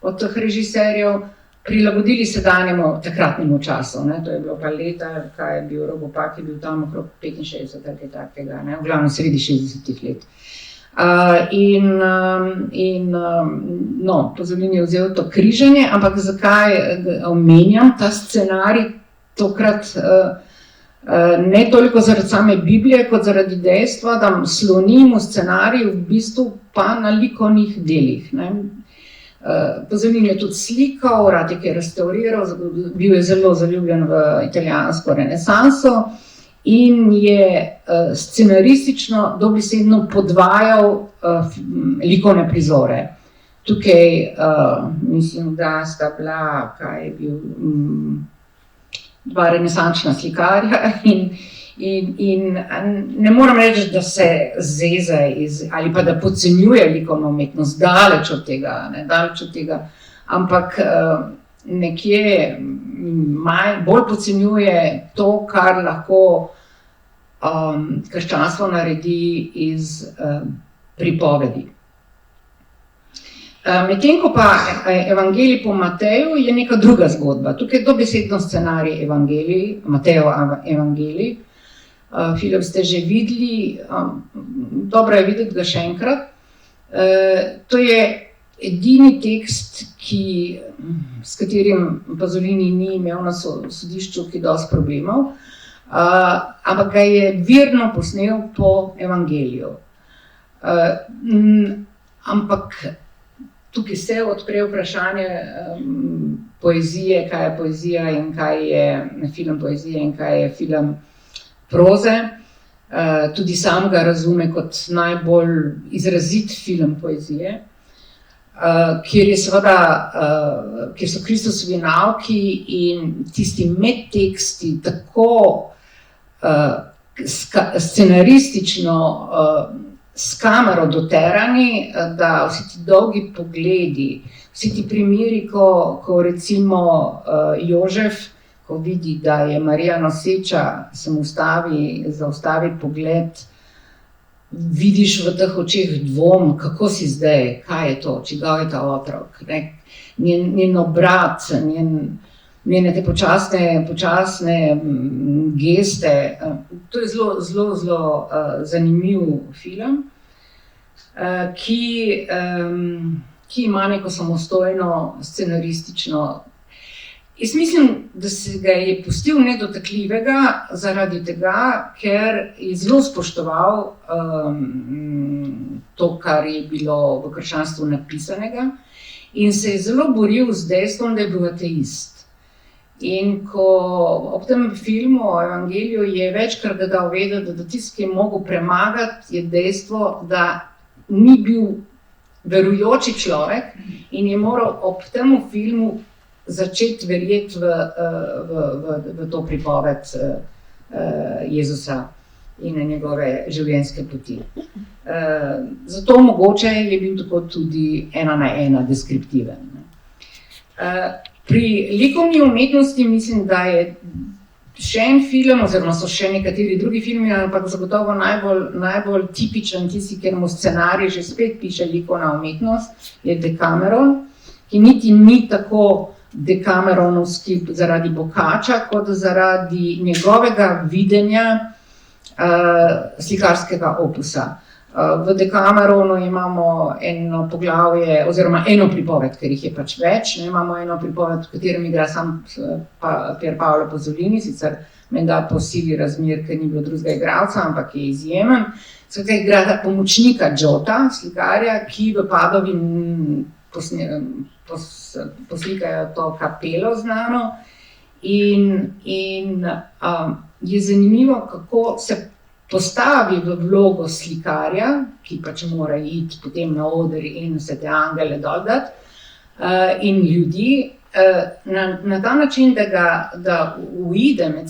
od teh režiserjev prilagodili sedanjemu takratnemu času. To je bilo pa leta, kaj je bil Rogopak, je bil tam okrog 65 ali takega, v glavnem sredi 60 let. Pasolini je vzel to križanje, ampak zakaj omenjam ta scenarij tokrat Ne toliko zaradi same Biblije, kot zaradi dejstva, da slonim v scenariju v bistvu pa na likovnih delih. Ne. Pasolini je tudi slikal, rad je restauriral, bil je zelo zaljubljen v italijansko renesanso in je scenaristično dobesedno podvajal likovne prizore. Tukaj mislim, da sta bila, kaj je bil, dva renesančna slikarja in ne moram reči, da se zeza ali pa da podcenjuje likovno umetnost, daleč od tega, ampak nekje bolj podcenjuje to, kar lahko krščanstvo naredi iz pripovedi. Medtem ko pa Evangelij po Mateju je neka druga zgodba. Tukaj je dobesedno scenarij Matejev Evangelij. Film ste že videli, dobro je videti ga še enkrat. To je edini tekst, s katerim Pasolini ni imel na sodišču kaj dosti problemov, ampak ga je virno posnel po Evangeliju. Ampak tukaj se odpre vprašanje poezije, kaj je poezija in kaj je film poezije in kaj je film proze. Tudi sam ga razume kot najbolj izrazit film poezije, kjer so Kristusovi nauki in tisti medteksti tako scenaristično s kamero doterani, da vsi ti dolgi pogledi, vsi ti primeri, ko recimo Jožef, ko vidi, da je Marija noseča, se mu zaustavi pogled, vidiš v teh očeh dvom, kako si zdaj, kaj je to, čigav je ta otrok, njen obrat, njene te počasne geste. To je zelo zanimiv film, ki ima neko samostojno scenaristično. Jaz mislim, da se ga je pustil nedotakljivega zaradi tega, ker je zelo spoštoval to, kar je bilo v krščanstvu napisanega in se je zelo boril z dejstvom, da je bil ateist. In ko ob tem filmu o Evangeliju je večkrat dal vedeti, da tisto, ki je mogel premagati, je dejstvo, da ni bil verujoči človek in je moral ob tem filmu začeti verjeti v to pripoved Jezusa in njegove življenjske poti. Zato mogoče je bil tako tudi 1:1 deskriptiven. Pri likovni umetnosti mislim, da je še en film, oziroma so še nekateri drugi filmi, ampak zagotovo najbolj tipičen, tisti, kjer mu scenarij že spet piše likovna umetnost, je Decameron, ki niti ni tako dekameronovski zaradi Boccaccea, kot zaradi njegovega videnja slikarskega opusa. V Decameronu imamo eno poglavje, oziroma eno pripoved, ker jih je pač več. Imamo eno pripoved, v katerem igra sam Pier Paolo Pasolini, sicer menda po sili razmer, ker ni bilo drugega igralca, ampak je izjemen. Skratka, igra pomočnika Giota, slikarja, ki v Padovi poslikajo to kapelo znano. In je zanimivo, kako se postavi v vlogo slikarja, ki pač mora iti potem na oder in se te angele dol dati, in ljudi, na ta način, da uide med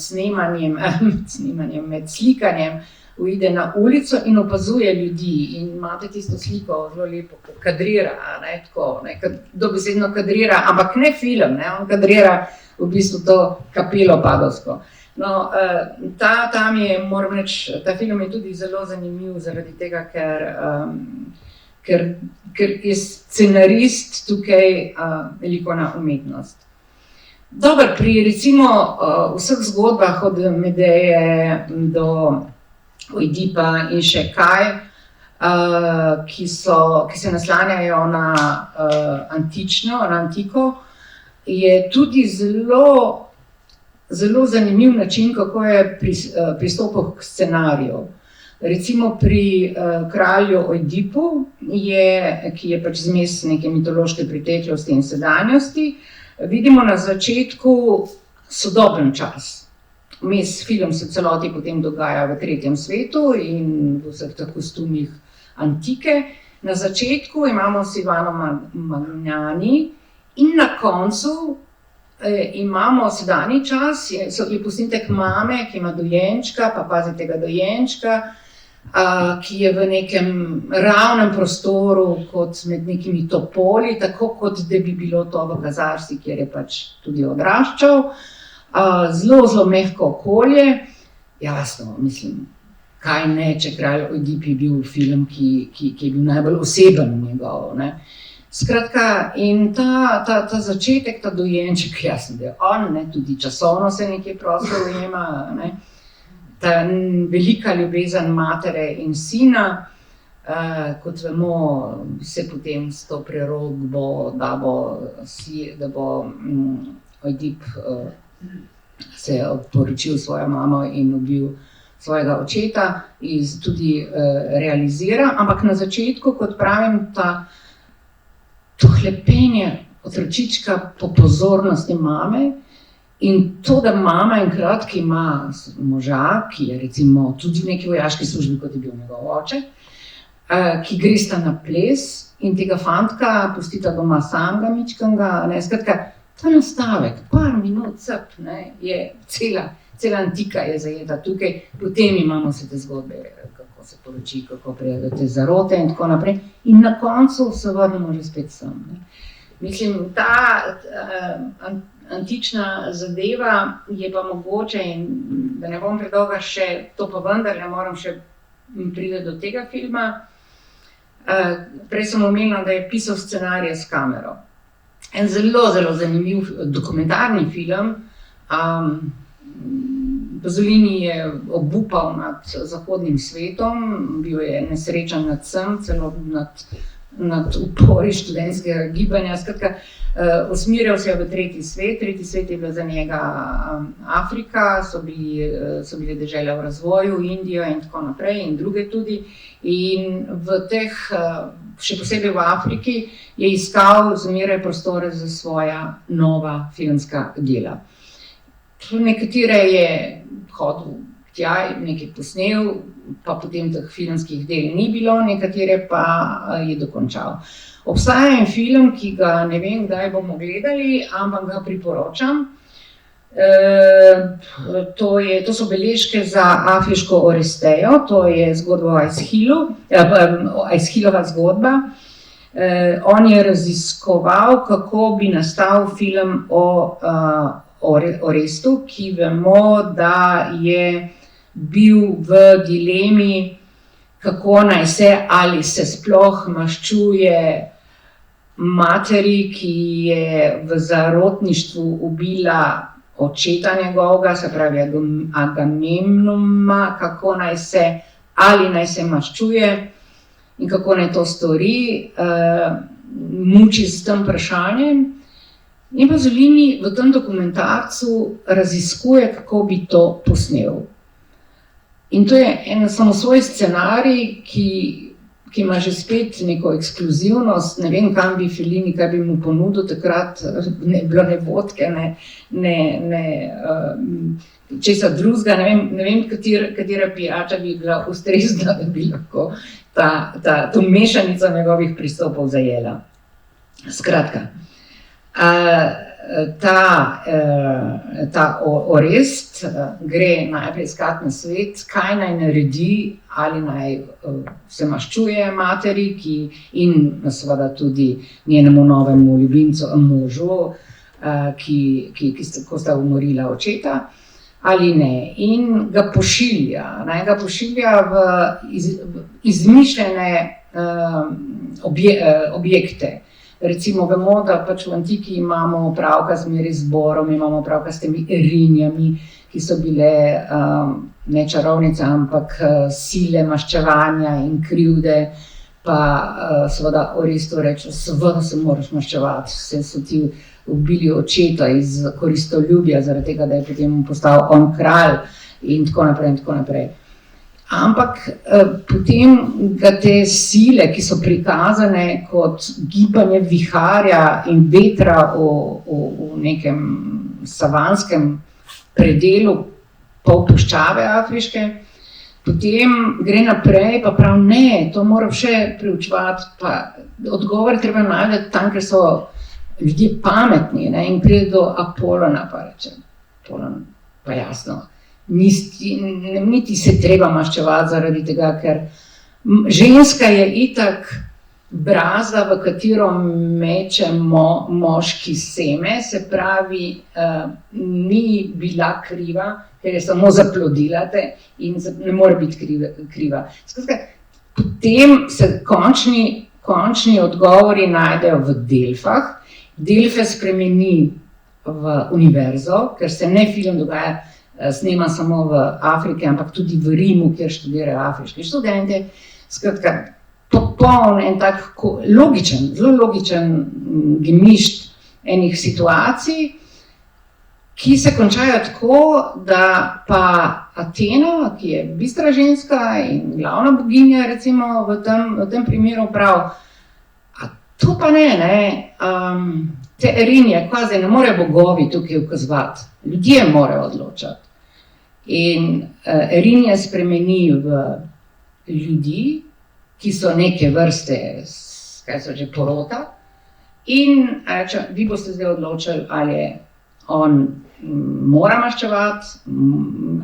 slikanjem, uide na ulico in opazuje ljudi. In imate tisto sliko zelo lepo, ko kadrira, dobesedno kadrira, ampak ne film, on kadrira v bistvu to kapelo padovsko. No, moram reči, ta film je tudi zelo zanimiv zaradi tega, ker je scenarist tukaj likovna umetnost. Dober, pri recimo vseh zgodbah od Medeje do Oidipa in še kaj, ki se naslanjajo na antiko, je tudi zelo zelo zanimiv način, kako je pristopil k scenariju. Recimo pri kralju Oidipu, ki je pač zmes neke mitološke preteklosti in sedanjosti, vidimo na začetku sodoben čas. Vmes film se celoti potem dogaja v tretjem svetu in v vseh teh kostumih antike. Na začetku imamo Silvano Magnani in na koncu imamo sedanji čas, je posnetek mame, ki ima dojenčka, pa pazite ga dojenčka, ki je v nekem ravnem prostoru kot med nekimi topoli, tako kot da bi bilo to v Kazarsi, kjer je pač tudi odraščal. Zelo, zelo mehko okolje, jasno, mislim, kaj ne, če kralj Oidip je bil film, ki je bil najbolj oseben njegov, ne. Skratka, in ta začetek, ta dojenček, jasno, da je on, ne, tudi časovno se nekje prosto ujema, ne. Ta velika ljubezen matere in sina, kot vemo, se potem s to prerokbo, da bo Oidip se poročil s svojo mamo in ubil svojega očeta, tudi realizira, ampak na začetku, kot pravim, to hlepenje otročička po pozornosti mame in to, da mama enkrat, ki ima moža, ki je recimo tudi v neki vojaški službi, kot je bil njegov oče, ki gresta na ples in tega fantka pustita doma samega mičkanga, ne, skratka, ta nastavek, par minut cep, ne, je cela antika je zajeta tukaj, potem imamo vse te zgodbe, kako se poroči, kako pride do te zarote in tako naprej. In na koncu se vrnemo že spet sem. Ne. Mislim, ta antična zadeva je pa mogoče, in da ne bom predolga še, to pa vendar ne moram še priti do tega filma. Prej sem omenila, da je pisal scenarije s kamero. En zelo, zelo zanimiv dokumentarni film. Pasolini je obupal nad zahodnim svetom, bil je nesrečen nad vsem, celo nad upori študentskega gibanja. Skratka, usmerjal se je v tretji svet. Tretji svet je bila za njega Afrika, so bile dežele v razvoju, Indija in tako naprej in druge tudi. In v teh, še posebej v Afriki, je iskal zmeraj prostore za svoja nova filmska dela. Nekatere je hodil tja, nekaj posnel, pa potem teh filmskih del ni bilo, nekatere pa je dokončal. Obstaja en film, ki ga ne vem, kdaj bomo gledali, ampak ga priporočam. To so beležke za afriško Orestejo, to je zgodba o Aishilova zgodba. On je raziskoval, kako bi nastal film o Orestu, ki vemo, da je bil v dilemi, kako naj se, ali se sploh maščuje materi, ki je v zarotništvu ubila očeta njegovega, se pravi Agamemnona, kako naj se, ali naj se maščuje in kako naj to stori, muči s tem vprašanjem. In Pasolini v tem dokumentarcu raziskuje, kako bi to posnel. In to je en samosvoj scenarij, ki ima že spet neko ekskluzivnost. Ne vem, kam bi Fellini, kaj bi mu ponudil takrat, ne bilo ne vodke, ne česa drugega, ne vem, katera pijača bi bila ustrezna, da bi lahko to mešanico njegovih pristopov zajela. Skratka. Ta Orest gre najprej iskat na svet, kaj naj naredi, ali naj se maščuje materi in seveda tudi njenemu novemu ljubimcu, možu, ko sta umorila očeta, ali ne. In ga pošilja v izmišljene objekte. Recimo vemo, da pač v antiki imamo opravka zmeraj z borom, imamo opravka s temi erinjami, ki so bile ne čarovnice, ampak sile maščevanja in krivde, pa seveda Orestu reče, seveda se moraš maščevati, vse so ti ubili očeta iz koristoljubja, zaradi tega, da je potem postal on kralj in tako naprej in tako naprej. Ampak potem ga te sile, ki so prikazane kot gibanje viharja in vetra v nekem savanskem predelu pol puščave afriške, potem gre naprej, pa prav ne, to moram še preučevati, pa odgovor treba najti tam, ker so ljudje pametni, ne, in pride do Apolona, pa reče, Apolon, pa jasno, niti se treba maščevati zaradi tega, ker ženska je itak brazda, v katero meče moški seme, se pravi, ni bila kriva, ker je samo zaplodila te in ne more biti kriva. Skratka, potem se končni odgovori najdejo v Delfah. Delfe spremeni v univerzo, ker se ne film dogaja, snema samo v Afriki, ampak tudi v Rimu, kjer študirajo afriški študenti. Skratka, popoln en tak logičen, zelo logičen gemišt enih situacij, ki se končajo tako, da pa Atena, ki je bistra ženska in glavna boginja, recimo v tem primeru prav, a to pa ne, te Erinije kvazi ne morejo bogovi tukaj ukazovati, ljudje morajo odločati. In Erinije spremeni v ljudi, ki so neke vrste, kaj so že, porota, in reče, vi boste zdaj odločili, ali je on mora maščevati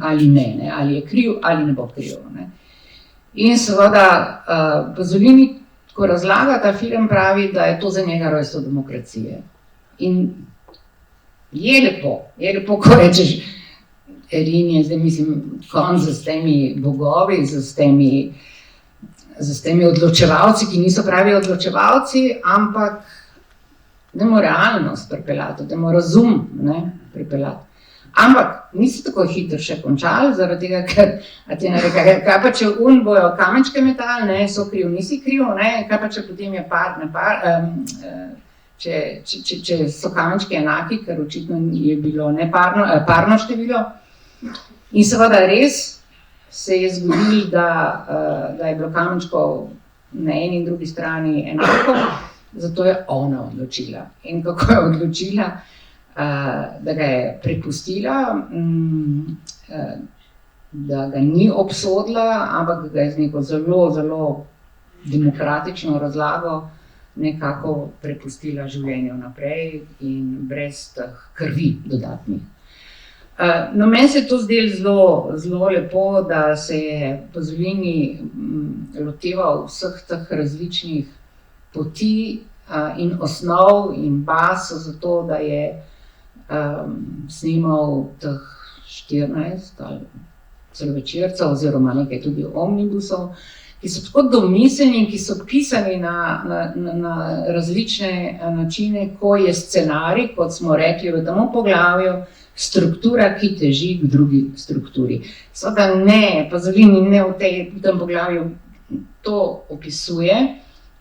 ali ne, ali je kriv ali ne bo kriv. Ne. In seveda Pasolini, ko razlaga ta film, pravi, da je to za njega rojstvo demokracije. In je lepo, ko rečeš, Erinije, zdaj mislim, konc s temi bogovi, s temi odločevalci, ki niso pravi odločevalci, ampak dajmo realnost pripeljati, dajmo razum pripeljati. Ampak niso tako hitro še končali, zaradi tega, ker Atena reka, kaj pa če bojo kamenčke metali, ne, so kriv, nisi kriv, ne, kaj pa če potem je če so kamenčki enaki, ker očitno je bilo parno število. In seveda res se je zgodilo, da je bilo kamenčkov na eni in drugi strani enako, zato je ona odločila. In kako je odločila, da ga je prepustila, da ga ni obsodila, ampak ga je z neko zelo, zelo demokratično razlago nekako prepustila življenju naprej in brez teh krvi dodatnih. No, meni se je to zdelo zelo, zelo lepo, da se je Pasolini loteval vseh teh različnih poti in osnov in baz za to, da je snimal teh 14 ali celo večercev oziroma nekaj tudi omnibusov, ki so tako domiselni, ki so pisani na različne načine, ko je scenarij, kot smo rekli v tem poglavju, struktura, ki teži k drugi strukturi. Seveda ne, Pasolini ne v tem poglavju to opisuje,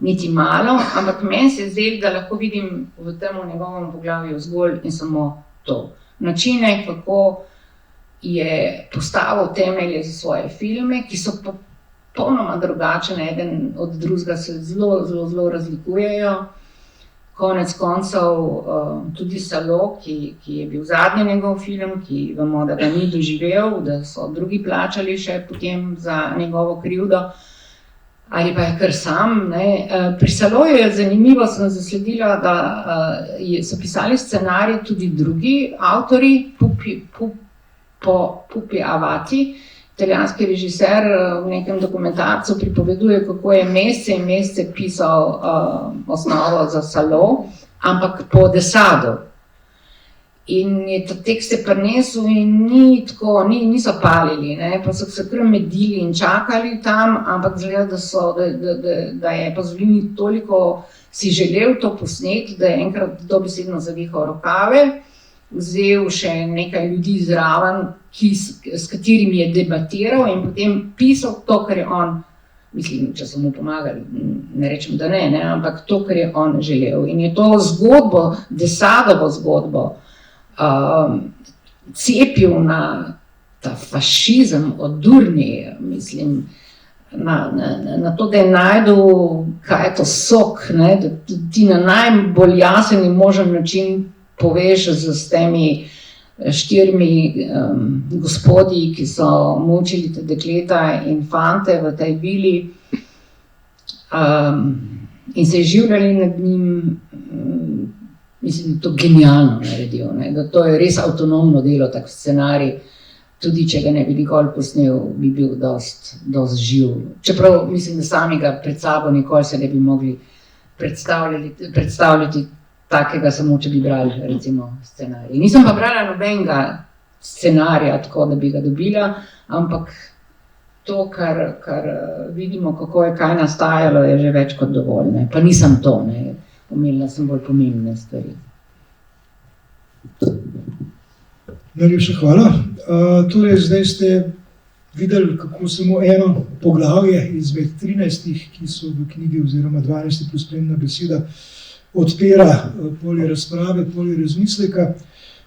niti malo, ampak meni se je zdelo, da lahko vidim v tem njegovem poglavju zgolj in samo to. Načine, kako je postavil temelje za svoje filme, ki so popolnoma drugačen, eden od drugega se zelo, zelo, zelo razlikujejo. Konec koncev tudi Salo, ki je bil zadnji njegov film, ki vemo, da ga ni doživel, da so drugi plačali še potem za njegovo krivdo, ali pa je kar sam. Ne. Pri Saloju je zanimivo, sem zasledila, da so pisali scenarij tudi drugi avtori, Pupi Avati, italijanski režiser, v nekem dokumentarcu pripoveduje, kako je mesece in mesece pisal osnovo za Salo, ampak po Desadu. In je ta tekst prinesel in niso palili, ne? Pa so se kar medili in čakali tam, ampak zgleda, da je Pasolini toliko si želel to posneti, da je enkrat dobesedno zavihal rokave, vzel še nekaj ljudi zraven, s katerimi je debatiral in potem pisal to, kar je on Mislim, če so mu pomagali, ne rečem, da ne, ampak to, kar je on želel. In je to zgodbo, Desadovo zgodbo, cepil na ta fašizem od Durni, mislim, na to, da je najdel, kaj je to sok, ne, da ti na najbolj jasen in možen način poveš s temi 4 gospodi, ki so mučili te dekleta in fante v tej vili in se življali nad njim, mislim, to genialno naredil, ne? Da to je res avtonomno delo, tak scenarij, tudi če ga ne bi nikoli posnel, bi bil dost živ. Čeprav mislim, da sami ga pred sabo nikoli se ne bi mogli predstavljati takega, samo če bi brali, recimo, scenarij. Nisem pa brala nobenega scenarija, tako da bi ga dobila, ampak to, kar vidimo, kako je kaj nastajalo, je že več kot dovolj, ne. Pa nisem to, ne. Omenila sem bolj pomembne stvari. Najlepša hvala. Torej, zdaj ste videli, kako samo eno poglavje izmed 13, ki so v knjigi, oziroma 12 plus spremna beseda, odpira polje razprave, polje razmisleka.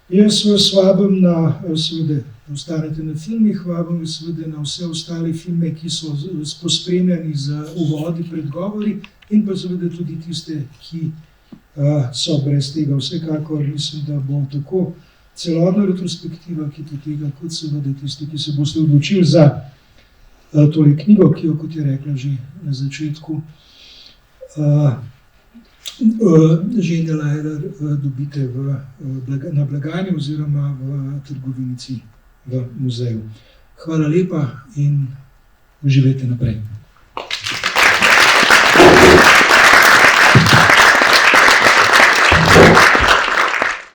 Jaz vas vabim na, seveda, ostanete na filmih, vabim vas seveda na vse ostale filme, ki so pospremljeni z uvodi, predgovori, in pa seveda tudi tiste, ki so brez tega. Vsekakor mislim, da bo tako celotna retrospektiva, ki poteka, kot seveda tisti, ki se boste odločili za tole knjigo, ki jo, kot je rekla že na začetku, Ženja Lajler, dobite na blagajni oziroma v trgovinici v muzeju. Hvala lepa in uživajte naprej.